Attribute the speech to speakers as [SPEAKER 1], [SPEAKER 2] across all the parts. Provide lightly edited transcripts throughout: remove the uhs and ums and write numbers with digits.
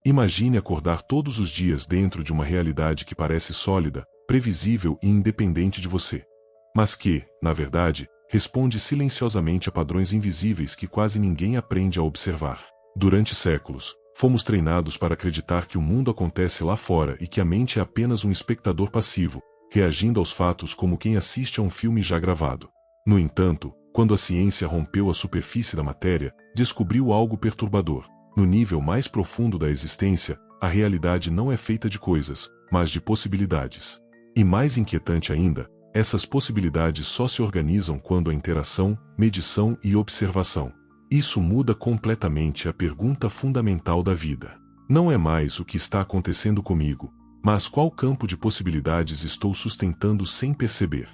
[SPEAKER 1] Imagine acordar todos os dias dentro de uma realidade que parece sólida, previsível e independente de você. Mas que, na verdade, responde silenciosamente a padrões invisíveis que quase ninguém aprende a observar. Durante séculos, fomos treinados para acreditar que o mundo acontece lá fora e que a mente é apenas um espectador passivo, reagindo aos fatos como quem assiste a um filme já gravado. No entanto, quando a ciência rompeu a superfície da matéria, descobriu algo perturbador. No nível mais profundo da existência, a realidade não é feita de coisas, mas de possibilidades. E mais inquietante ainda, essas possibilidades só se organizam quando há interação, medição e observação. Isso muda completamente a pergunta fundamental da vida. Não é mais o que está acontecendo comigo, mas qual campo de possibilidades estou sustentando sem perceber.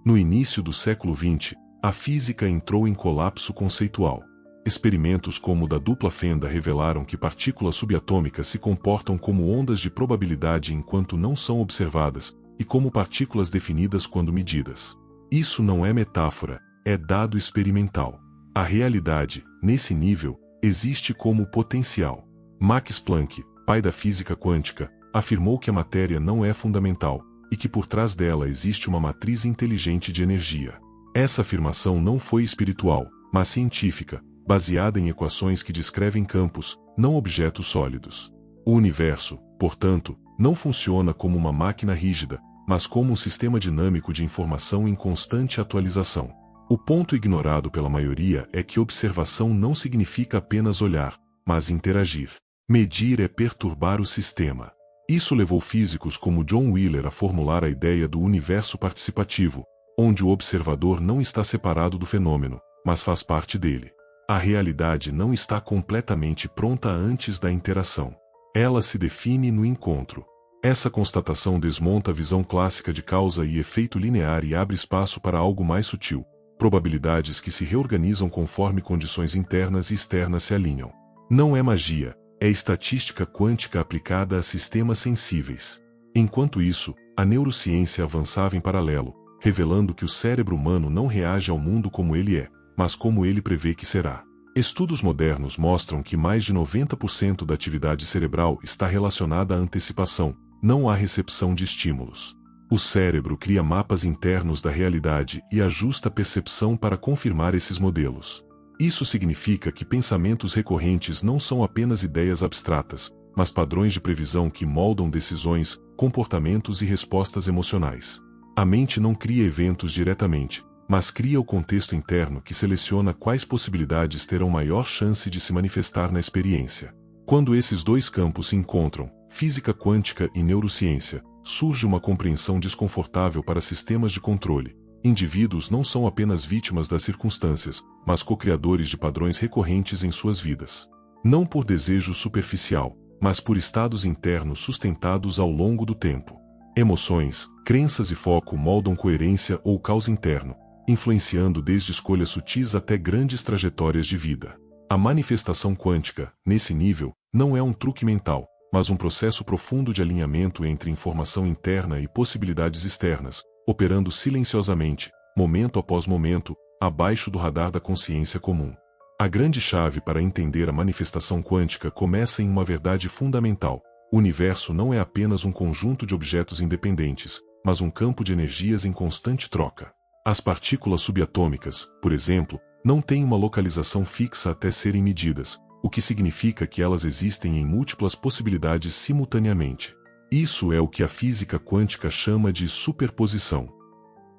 [SPEAKER 1] No início do século XX, a física entrou em colapso conceitual. Experimentos como o da dupla fenda revelaram que partículas subatômicas se comportam como ondas de probabilidade enquanto não são observadas, e como partículas definidas quando medidas. Isso não é metáfora, é dado experimental. A realidade, nesse nível, existe como potencial. Max Planck, pai da física quântica, afirmou que a matéria não é fundamental, e que por trás dela existe uma matriz inteligente de energia. Essa afirmação não foi espiritual, mas científica, baseada em equações que descrevem campos, não objetos sólidos. O universo, portanto, não funciona como uma máquina rígida, mas como um sistema dinâmico de informação em constante atualização. O ponto ignorado pela maioria é que observação não significa apenas olhar, mas interagir. Medir é perturbar o sistema. Isso levou físicos como John Wheeler a formular a ideia do universo participativo, onde o observador não está separado do fenômeno, mas faz parte dele. A realidade não está completamente pronta antes da interação. Ela se define no encontro. Essa constatação desmonta a visão clássica de causa e efeito linear e abre espaço para algo mais sutil, probabilidades que se reorganizam conforme condições internas e externas se alinham. Não é magia, é estatística quântica aplicada a sistemas sensíveis. Enquanto isso, a neurociência avançava em paralelo, revelando que o cérebro humano não reage ao mundo como ele é, mas como ele prevê que será. Estudos modernos mostram que mais de 90% da atividade cerebral está relacionada à antecipação, não à recepção de estímulos. O cérebro cria mapas internos da realidade e ajusta a percepção para confirmar esses modelos. Isso significa que pensamentos recorrentes não são apenas ideias abstratas, mas padrões de previsão que moldam decisões, comportamentos e respostas emocionais. A mente não cria eventos diretamente, mas cria o contexto interno que seleciona quais possibilidades terão maior chance de se manifestar na experiência. Quando esses dois campos se encontram, física quântica e neurociência, surge uma compreensão desconfortável para sistemas de controle. Indivíduos não são apenas vítimas das circunstâncias, mas co-criadores de padrões recorrentes em suas vidas. Não por desejo superficial, mas por estados internos sustentados ao longo do tempo. Emoções, crenças e foco moldam coerência ou caos interno, influenciando desde escolhas sutis até grandes trajetórias de vida. A manifestação quântica, nesse nível, não é um truque mental, mas um processo profundo de alinhamento entre informação interna e possibilidades externas, operando silenciosamente, momento após momento, abaixo do radar da consciência comum. A grande chave para entender a manifestação quântica começa em uma verdade fundamental: o universo não é apenas um conjunto de objetos independentes, mas um campo de energias em constante troca. As partículas subatômicas, por exemplo, não têm uma localização fixa até serem medidas, o que significa que elas existem em múltiplas possibilidades simultaneamente. Isso é o que a física quântica chama de superposição.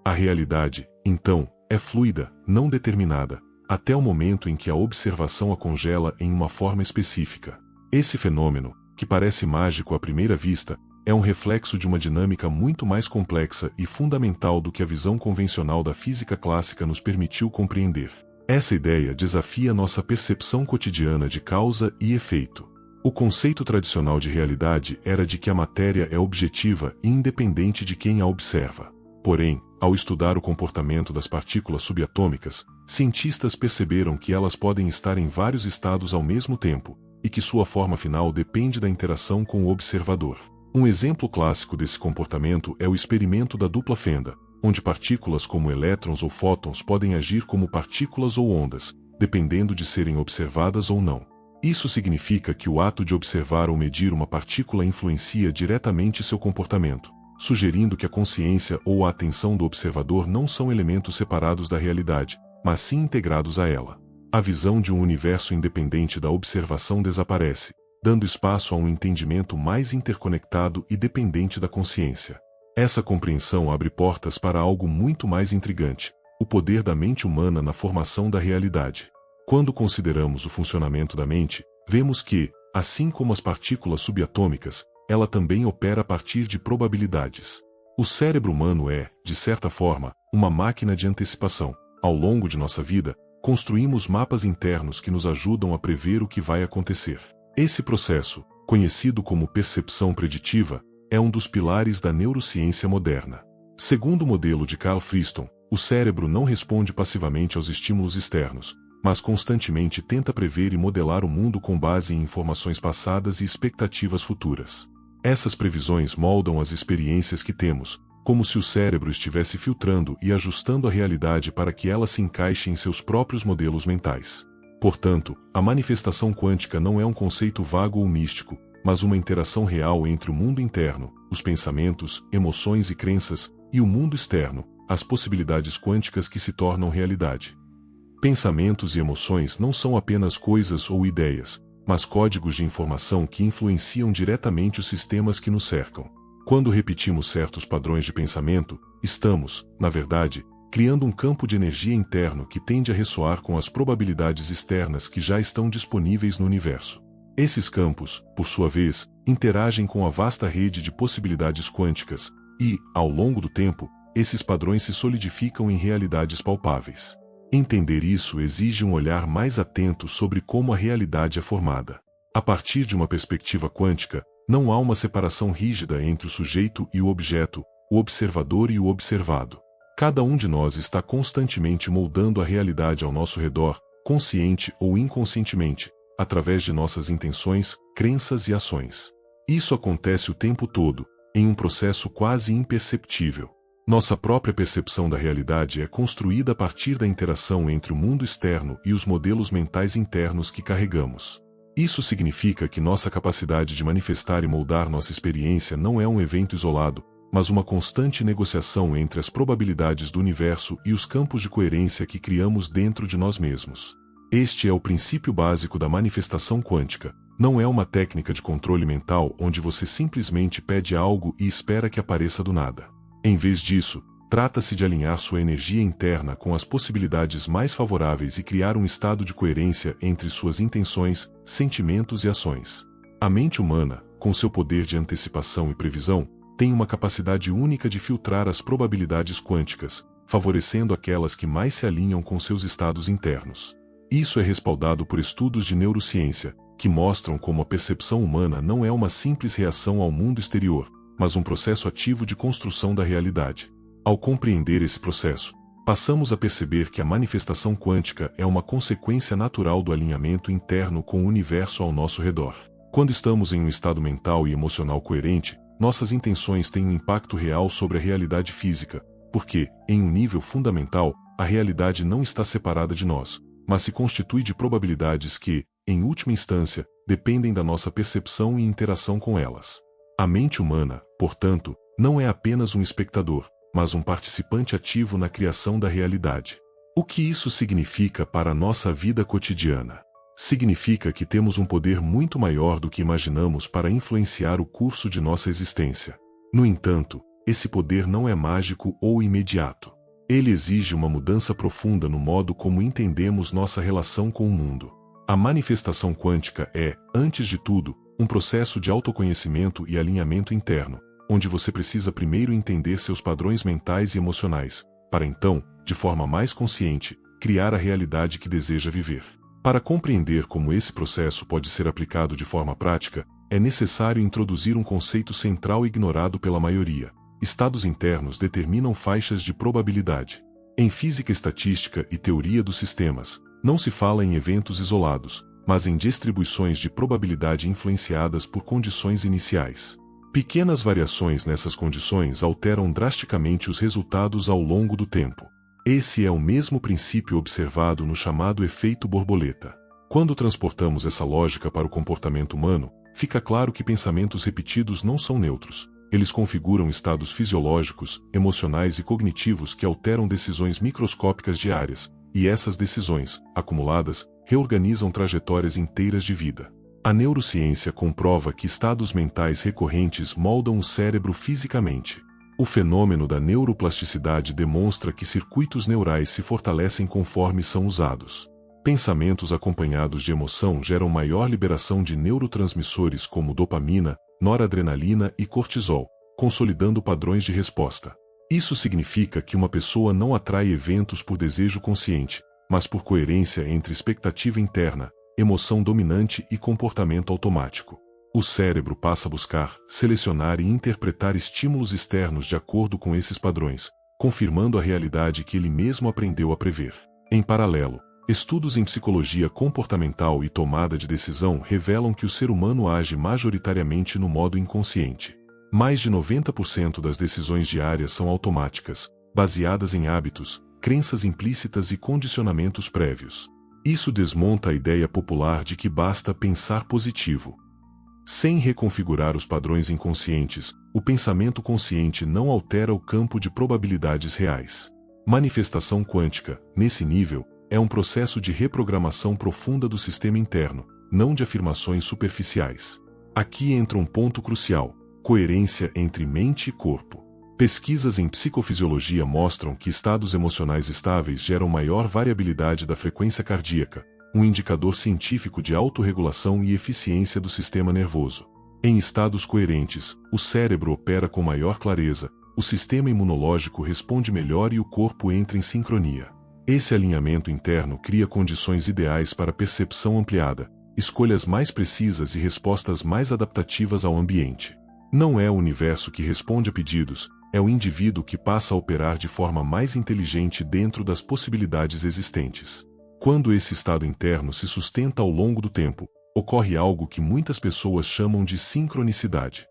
[SPEAKER 1] A realidade, então, é fluida, não determinada, até o momento em que a observação a congela em uma forma específica. Esse fenômeno, que parece mágico à primeira vista, é um reflexo de uma dinâmica muito mais complexa e fundamental do que a visão convencional da física clássica nos permitiu compreender. Essa ideia desafia nossa percepção cotidiana de causa e efeito. O conceito tradicional de realidade era de que a matéria é objetiva e independente de quem a observa. Porém, ao estudar o comportamento das partículas subatômicas, cientistas perceberam que elas podem estar em vários estados ao mesmo tempo, e que sua forma final depende da interação com o observador. Um exemplo clássico desse comportamento é o experimento da dupla fenda, onde partículas como elétrons ou fótons podem agir como partículas ou ondas, dependendo de serem observadas ou não. Isso significa que o ato de observar ou medir uma partícula influencia diretamente seu comportamento, sugerindo que a consciência ou a atenção do observador não são elementos separados da realidade, mas sim integrados a ela. A visão de um universo independente da observação desaparece, dando espaço a um entendimento mais interconectado e dependente da consciência. Essa compreensão abre portas para algo muito mais intrigante: o poder da mente humana na formação da realidade. Quando consideramos o funcionamento da mente, vemos que, assim como as partículas subatômicas, ela também opera a partir de probabilidades. O cérebro humano é, de certa forma, uma máquina de antecipação. Ao longo de nossa vida, construímos mapas internos que nos ajudam a prever o que vai acontecer. Esse processo, conhecido como percepção preditiva, é um dos pilares da neurociência moderna. Segundo o modelo de Carl Friston, o cérebro não responde passivamente aos estímulos externos, mas constantemente tenta prever e modelar o mundo com base em informações passadas e expectativas futuras. Essas previsões moldam as experiências que temos, como se o cérebro estivesse filtrando e ajustando a realidade para que ela se encaixe em seus próprios modelos mentais. Portanto, a manifestação quântica não é um conceito vago ou místico, mas uma interação real entre o mundo interno, os pensamentos, emoções e crenças, e o mundo externo, as possibilidades quânticas que se tornam realidade. Pensamentos e emoções não são apenas coisas ou ideias, mas códigos de informação que influenciam diretamente os sistemas que nos cercam. Quando repetimos certos padrões de pensamento, estamos, na verdade, criando um campo de energia interno que tende a ressoar com as probabilidades externas que já estão disponíveis no universo. Esses campos, por sua vez, interagem com a vasta rede de possibilidades quânticas e, ao longo do tempo, esses padrões se solidificam em realidades palpáveis. Entender isso exige um olhar mais atento sobre como a realidade é formada. A partir de uma perspectiva quântica, não há uma separação rígida entre o sujeito e o objeto, o observador e o observado. Cada um de nós está constantemente moldando a realidade ao nosso redor, consciente ou inconscientemente, através de nossas intenções, crenças e ações. Isso acontece o tempo todo, em um processo quase imperceptível. Nossa própria percepção da realidade é construída a partir da interação entre o mundo externo e os modelos mentais internos que carregamos. Isso significa que nossa capacidade de manifestar e moldar nossa experiência não é um evento isolado, mas uma constante negociação entre as probabilidades do universo e os campos de coerência que criamos dentro de nós mesmos. Este é o princípio básico da manifestação quântica. Não é uma técnica de controle mental onde você simplesmente pede algo e espera que apareça do nada. Em vez disso, trata-se de alinhar sua energia interna com as possibilidades mais favoráveis e criar um estado de coerência entre suas intenções, sentimentos e ações. A mente humana, com seu poder de antecipação e previsão, tem uma capacidade única de filtrar as probabilidades quânticas, favorecendo aquelas que mais se alinham com seus estados internos. Isso é respaldado por estudos de neurociência, que mostram como a percepção humana não é uma simples reação ao mundo exterior, mas um processo ativo de construção da realidade. Ao compreender esse processo, passamos a perceber que a manifestação quântica é uma consequência natural do alinhamento interno com o universo ao nosso redor. Quando estamos em um estado mental e emocional coerente, nossas intenções têm um impacto real sobre a realidade física, porque, em um nível fundamental, a realidade não está separada de nós, mas se constitui de probabilidades que, em última instância, dependem da nossa percepção e interação com elas. A mente humana, portanto, não é apenas um espectador, mas um participante ativo na criação da realidade. O que isso significa para a nossa vida cotidiana? Significa que temos um poder muito maior do que imaginamos para influenciar o curso de nossa existência. No entanto, esse poder não é mágico ou imediato. Ele exige uma mudança profunda no modo como entendemos nossa relação com o mundo. A manifestação quântica é, antes de tudo, um processo de autoconhecimento e alinhamento interno, onde você precisa primeiro entender seus padrões mentais e emocionais, para então, de forma mais consciente, criar a realidade que deseja viver. Para compreender como esse processo pode ser aplicado de forma prática, é necessário introduzir um conceito central ignorado pela maioria. Estados internos determinam faixas de probabilidade. Em física estatística e teoria dos sistemas, não se fala em eventos isolados, mas em distribuições de probabilidade influenciadas por condições iniciais. Pequenas variações nessas condições alteram drasticamente os resultados ao longo do tempo. Esse é o mesmo princípio observado no chamado efeito borboleta. Quando transportamos essa lógica para o comportamento humano, fica claro que pensamentos repetidos não são neutros. Eles configuram estados fisiológicos, emocionais e cognitivos que alteram decisões microscópicas diárias, e essas decisões, acumuladas, reorganizam trajetórias inteiras de vida. A neurociência comprova que estados mentais recorrentes moldam o cérebro fisicamente. O fenômeno da neuroplasticidade demonstra que circuitos neurais se fortalecem conforme são usados. Pensamentos acompanhados de emoção geram maior liberação de neurotransmissores como dopamina, noradrenalina e cortisol, consolidando padrões de resposta. Isso significa que uma pessoa não atrai eventos por desejo consciente, mas por coerência entre expectativa interna, emoção dominante e comportamento automático. O cérebro passa a buscar, selecionar e interpretar estímulos externos de acordo com esses padrões, confirmando a realidade que ele mesmo aprendeu a prever. Em paralelo, estudos em psicologia comportamental e tomada de decisão revelam que o ser humano age majoritariamente no modo inconsciente. Mais de 90% das decisões diárias são automáticas, baseadas em hábitos, crenças implícitas e condicionamentos prévios. Isso desmonta a ideia popular de que basta pensar positivo. Sem reconfigurar os padrões inconscientes, o pensamento consciente não altera o campo de probabilidades reais. Manifestação quântica, nesse nível, é um processo de reprogramação profunda do sistema interno, não de afirmações superficiais. Aqui entra um ponto crucial: coerência entre mente e corpo. Pesquisas em psicofisiologia mostram que estados emocionais estáveis geram maior variabilidade da frequência cardíaca, um indicador científico de autorregulação e eficiência do sistema nervoso. Em estados coerentes, o cérebro opera com maior clareza, o sistema imunológico responde melhor e o corpo entra em sincronia. Esse alinhamento interno cria condições ideais para percepção ampliada, escolhas mais precisas e respostas mais adaptativas ao ambiente. Não é o universo que responde a pedidos, é o indivíduo que passa a operar de forma mais inteligente dentro das possibilidades existentes. Quando esse estado interno se sustenta ao longo do tempo, ocorre algo que muitas pessoas chamam de sincronicidade.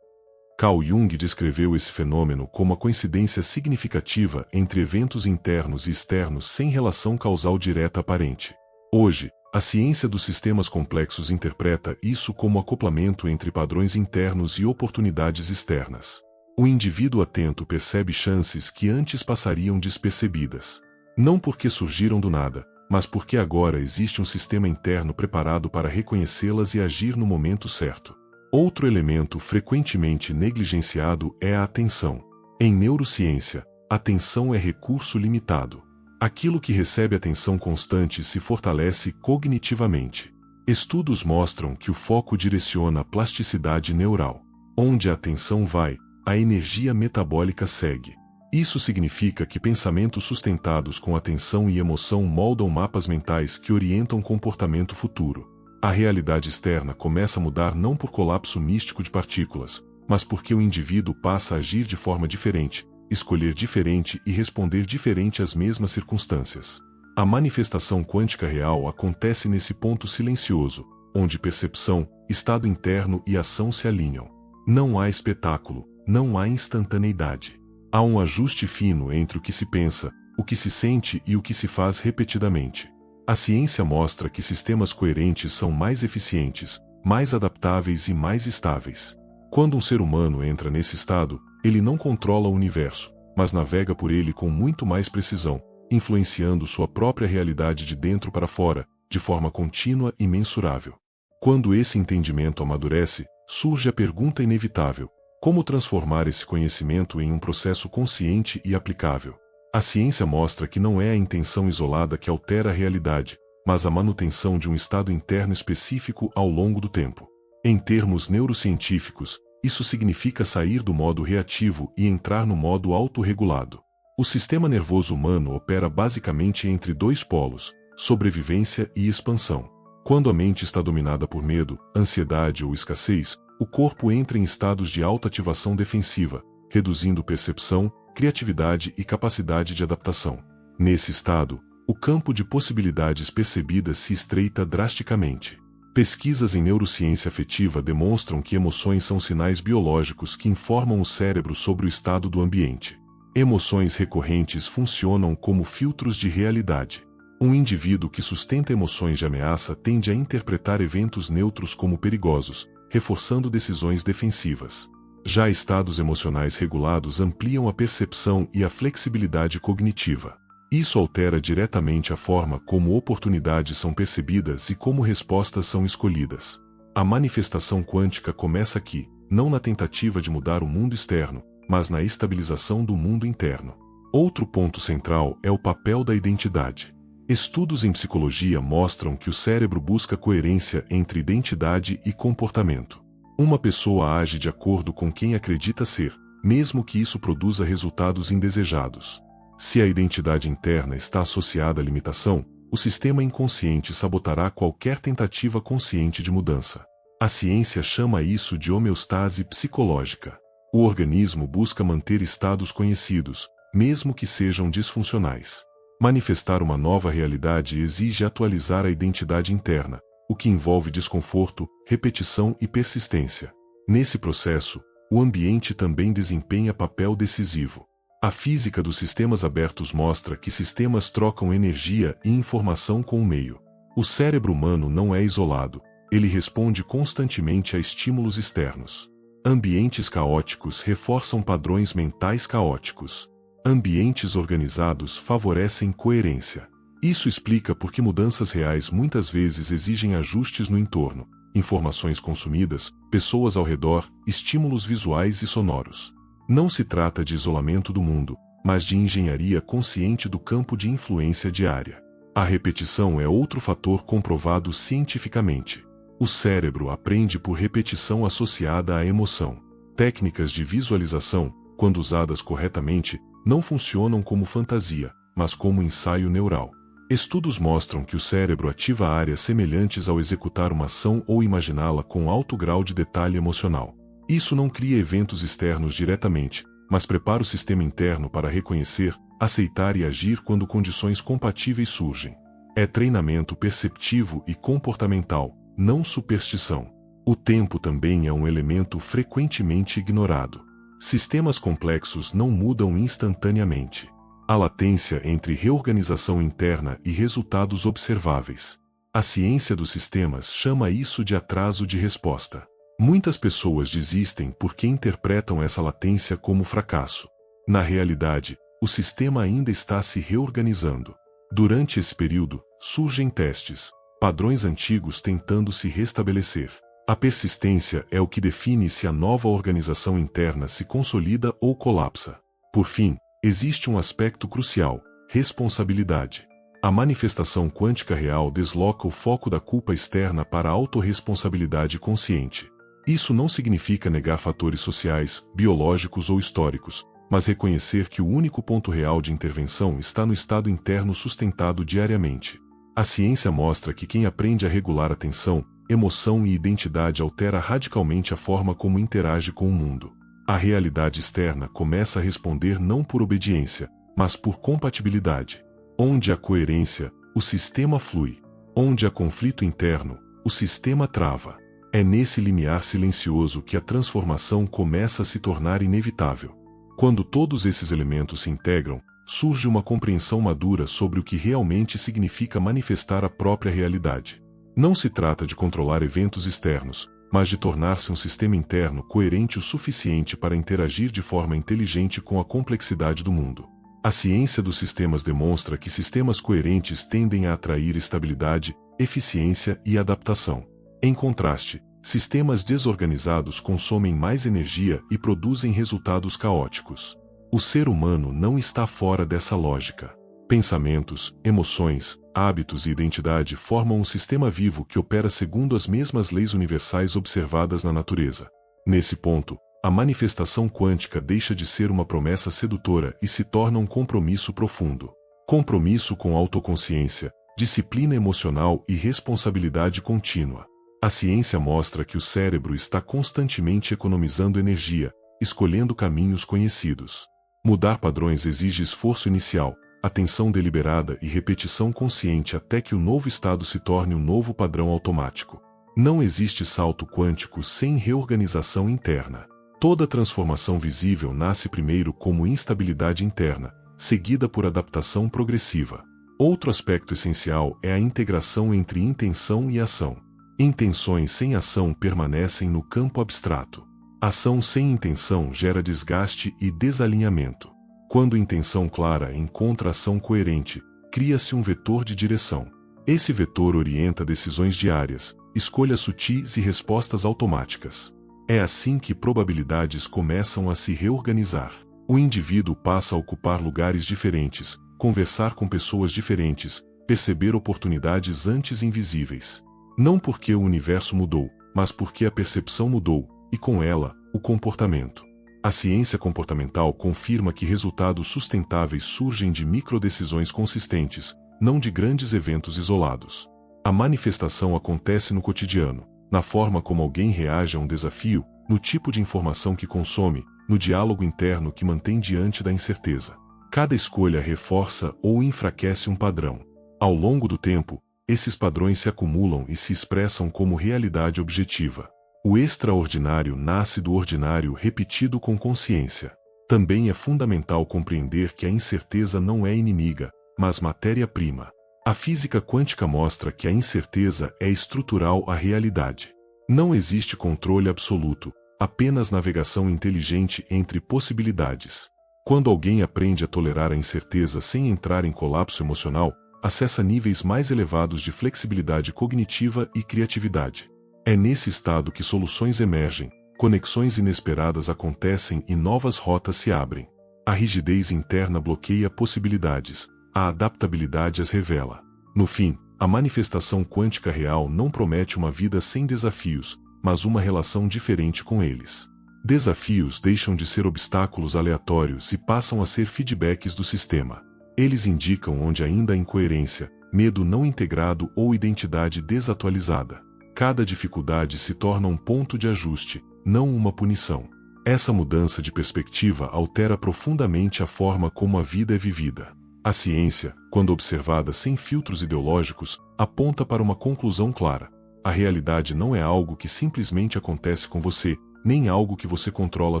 [SPEAKER 1] Carl Jung descreveu esse fenômeno como a coincidência significativa entre eventos internos e externos sem relação causal direta aparente. Hoje, a ciência dos sistemas complexos interpreta isso como acoplamento entre padrões internos e oportunidades externas. O indivíduo atento percebe chances que antes passariam despercebidas. Não porque surgiram do nada, mas porque agora existe um sistema interno preparado para reconhecê-las e agir no momento certo. Outro elemento frequentemente negligenciado é a atenção. Em neurociência, atenção é recurso limitado. Aquilo que recebe atenção constante se fortalece cognitivamente. Estudos mostram que o foco direciona a plasticidade neural. Onde a atenção vai, a energia metabólica segue. Isso significa que pensamentos sustentados com atenção e emoção moldam mapas mentais que orientam o comportamento futuro. A realidade externa começa a mudar não por colapso místico de partículas, mas porque o indivíduo passa a agir de forma diferente, escolher diferente e responder diferente às mesmas circunstâncias. A manifestação quântica real acontece nesse ponto silencioso, onde percepção, estado interno e ação se alinham. Não há espetáculo, não há instantaneidade. Há um ajuste fino entre o que se pensa, o que se sente e o que se faz repetidamente. A ciência mostra que sistemas coerentes são mais eficientes, mais adaptáveis e mais estáveis. Quando um ser humano entra nesse estado, ele não controla o universo, mas navega por ele com muito mais precisão, influenciando sua própria realidade de dentro para fora, de forma contínua e mensurável. Quando esse entendimento amadurece, surge a pergunta inevitável: como transformar esse conhecimento em um processo consciente e aplicável? A ciência mostra que não é a intenção isolada que altera a realidade, mas a manutenção de um estado interno específico ao longo do tempo. Em termos neurocientíficos, isso significa sair do modo reativo e entrar no modo autorregulado. O sistema nervoso humano opera basicamente entre dois polos, sobrevivência e expansão. Quando a mente está dominada por medo, ansiedade ou escassez, o corpo entra em estados de alta ativação defensiva, reduzindo percepção, criatividade e capacidade de adaptação. Nesse estado, o campo de possibilidades percebidas se estreita drasticamente. Pesquisas em neurociência afetiva demonstram que emoções são sinais biológicos que informam o cérebro sobre o estado do ambiente. Emoções recorrentes funcionam como filtros de realidade. Um indivíduo que sustenta emoções de ameaça tende a interpretar eventos neutros como perigosos, reforçando decisões defensivas. Já estados emocionais regulados ampliam a percepção e a flexibilidade cognitiva. Isso altera diretamente a forma como oportunidades são percebidas e como respostas são escolhidas. A manifestação quântica começa aqui, não na tentativa de mudar o mundo externo, mas na estabilização do mundo interno. Outro ponto central é o papel da identidade. Estudos em psicologia mostram que o cérebro busca coerência entre identidade e comportamento. Uma pessoa age de acordo com quem acredita ser, mesmo que isso produza resultados indesejados. Se a identidade interna está associada à limitação, o sistema inconsciente sabotará qualquer tentativa consciente de mudança. A ciência chama isso de homeostase psicológica. O organismo busca manter estados conhecidos, mesmo que sejam disfuncionais. Manifestar uma nova realidade exige atualizar a identidade interna, o que envolve desconforto, repetição e persistência. Nesse processo, o ambiente também desempenha papel decisivo. A física dos sistemas abertos mostra que sistemas trocam energia e informação com o meio. O cérebro humano não é isolado, ele responde constantemente a estímulos externos. Ambientes caóticos reforçam padrões mentais caóticos. Ambientes organizados favorecem coerência. Isso explica por que mudanças reais muitas vezes exigem ajustes no entorno, informações consumidas, pessoas ao redor, estímulos visuais e sonoros. Não se trata de isolamento do mundo, mas de engenharia consciente do campo de influência diária. A repetição é outro fator comprovado cientificamente. O cérebro aprende por repetição associada à emoção. Técnicas de visualização, quando usadas corretamente, não funcionam como fantasia, mas como ensaio neural. Estudos mostram que o cérebro ativa áreas semelhantes ao executar uma ação ou imaginá-la com alto grau de detalhe emocional. Isso não cria eventos externos diretamente, mas prepara o sistema interno para reconhecer, aceitar e agir quando condições compatíveis surgem. É treinamento perceptivo e comportamental, não superstição. O tempo também é um elemento frequentemente ignorado. Sistemas complexos não mudam instantaneamente. Há latência entre reorganização interna e resultados observáveis. A ciência dos sistemas chama isso de atraso de resposta. Muitas pessoas desistem porque interpretam essa latência como fracasso. Na realidade, o sistema ainda está se reorganizando. Durante esse período, surgem testes, padrões antigos tentando se restabelecer. A persistência é o que define se a nova organização interna se consolida ou colapsa. Por fim, existe um aspecto crucial: responsabilidade. A manifestação quântica real desloca o foco da culpa externa para a autorresponsabilidade consciente. Isso não significa negar fatores sociais, biológicos ou históricos, mas reconhecer que o único ponto real de intervenção está no estado interno sustentado diariamente. A ciência mostra que quem aprende a regular atenção, emoção e identidade altera radicalmente a forma como interage com o mundo. A realidade externa começa a responder não por obediência, mas por compatibilidade. Onde há coerência, o sistema flui. Onde há conflito interno, o sistema trava. É nesse limiar silencioso que a transformação começa a se tornar inevitável. Quando todos esses elementos se integram, surge uma compreensão madura sobre o que realmente significa manifestar a própria realidade. Não se trata de controlar eventos externos, mas de tornar-se um sistema interno coerente o suficiente para interagir de forma inteligente com a complexidade do mundo. A ciência dos sistemas demonstra que sistemas coerentes tendem a atrair estabilidade, eficiência e adaptação. Em contraste, sistemas desorganizados consomem mais energia e produzem resultados caóticos. O ser humano não está fora dessa lógica. Pensamentos, emoções, hábitos e identidade formam um sistema vivo que opera segundo as mesmas leis universais observadas na natureza. Nesse ponto, a manifestação quântica deixa de ser uma promessa sedutora e se torna um compromisso profundo. Compromisso com autoconsciência, disciplina emocional e responsabilidade contínua. A ciência mostra que o cérebro está constantemente economizando energia, escolhendo caminhos conhecidos. Mudar padrões exige esforço inicial, atenção deliberada e repetição consciente até que o novo estado se torne um novo padrão automático. Não existe salto quântico sem reorganização interna. Toda transformação visível nasce primeiro como instabilidade interna, seguida por adaptação progressiva. Outro aspecto essencial é a integração entre intenção e ação. Intenções sem ação permanecem no campo abstrato. Ação sem intenção gera desgaste e desalinhamento. Quando intenção clara encontra ação coerente, cria-se um vetor de direção. Esse vetor orienta decisões diárias, escolhas sutis e respostas automáticas. É assim que probabilidades começam a se reorganizar. O indivíduo passa a ocupar lugares diferentes, conversar com pessoas diferentes, perceber oportunidades antes invisíveis. Não porque o universo mudou, mas porque a percepção mudou, e com ela, o comportamento. A ciência comportamental confirma que resultados sustentáveis surgem de microdecisões consistentes, não de grandes eventos isolados. A manifestação acontece no cotidiano, na forma como alguém reage a um desafio, no tipo de informação que consome, no diálogo interno que mantém diante da incerteza. Cada escolha reforça ou enfraquece um padrão. Ao longo do tempo, esses padrões se acumulam e se expressam como realidade objetiva. O extraordinário nasce do ordinário repetido com consciência. Também é fundamental compreender que a incerteza não é inimiga, mas matéria-prima. A física quântica mostra que a incerteza é estrutural à realidade. Não existe controle absoluto, apenas navegação inteligente entre possibilidades. Quando alguém aprende a tolerar a incerteza sem entrar em colapso emocional, acessa níveis mais elevados de flexibilidade cognitiva e criatividade. É nesse estado que soluções emergem, conexões inesperadas acontecem e novas rotas se abrem. A rigidez interna bloqueia possibilidades, a adaptabilidade as revela. No fim, a manifestação quântica real não promete uma vida sem desafios, mas uma relação diferente com eles. Desafios deixam de ser obstáculos aleatórios e passam a ser feedbacks do sistema. Eles indicam onde ainda há incoerência, medo não integrado ou identidade desatualizada. Cada dificuldade se torna um ponto de ajuste, não uma punição. Essa mudança de perspectiva altera profundamente a forma como a vida é vivida. A ciência, quando observada sem filtros ideológicos, aponta para uma conclusão clara. A realidade não é algo que simplesmente acontece com você, nem algo que você controla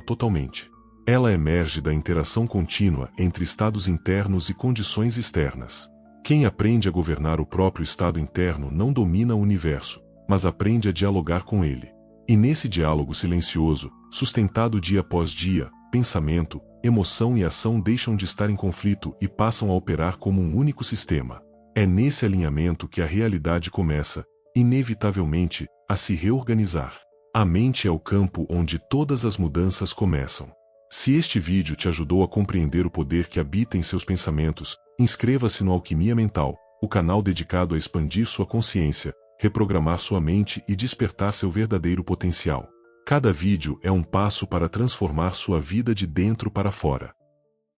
[SPEAKER 1] totalmente. Ela emerge da interação contínua entre estados internos e condições externas. Quem aprende a governar o próprio estado interno não domina o universo, mas aprende a dialogar com ele. E nesse diálogo silencioso, sustentado dia após dia, pensamento, emoção e ação deixam de estar em conflito e passam a operar como um único sistema. É nesse alinhamento que a realidade começa, inevitavelmente, a se reorganizar. A mente é o campo onde todas as mudanças começam. Se este vídeo te ajudou a compreender o poder que habita em seus pensamentos, inscreva-se no Alquimia Mental, o canal dedicado a expandir sua consciência, reprogramar sua mente e despertar seu verdadeiro potencial. Cada vídeo é um passo para transformar sua vida de dentro para fora.